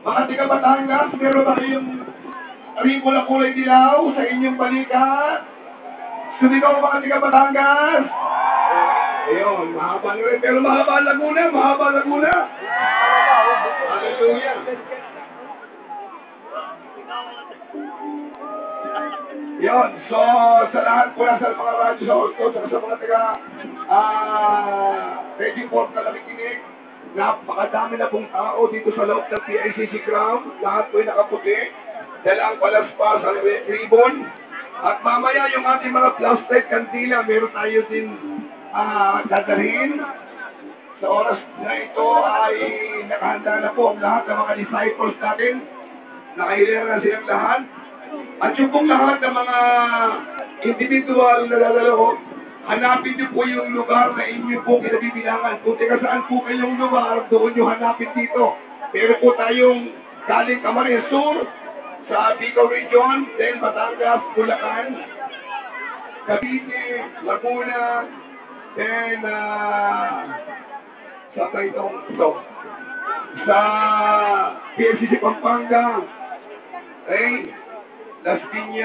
Mga tiga Batangas, meron ba kayong arikola kulay dilaw sa inyong balikat? Sumigaw mga tiga Batangas! Ayun, mahaba na rin. Pero mahaba Laguna, mahaba Laguna. Hallelujah. Yun, so sa lahat po na sa mga radyo sa Orto, sa mga taga Ready Port na nakikinig, napakadami na pong tao dito sa loob ng PICC ground. Lahat po ay nakaputi. Dala ang palaspas, ang ribbon. At mamaya yung ating mga plastic kandila, meron tayo din dadalhin. Sa oras na ito ay nakahanda na po ang lahat ng mga disciples natin. Nakahilera na silang lahat. At yung pong lahat ng mga individual na lalaro, hanapin niyo po yung lugar na inyo po kinabibilangan. Kung teka saan po kayong lugar, doon nyo hanapin dito. Meron po tayong galing Camarines Sur, sa Bicol Region, then Batangas, Bulacan, Cavite, Laguna, then sa Taytong ito, sa PLCC Pampanga, Las Piñas.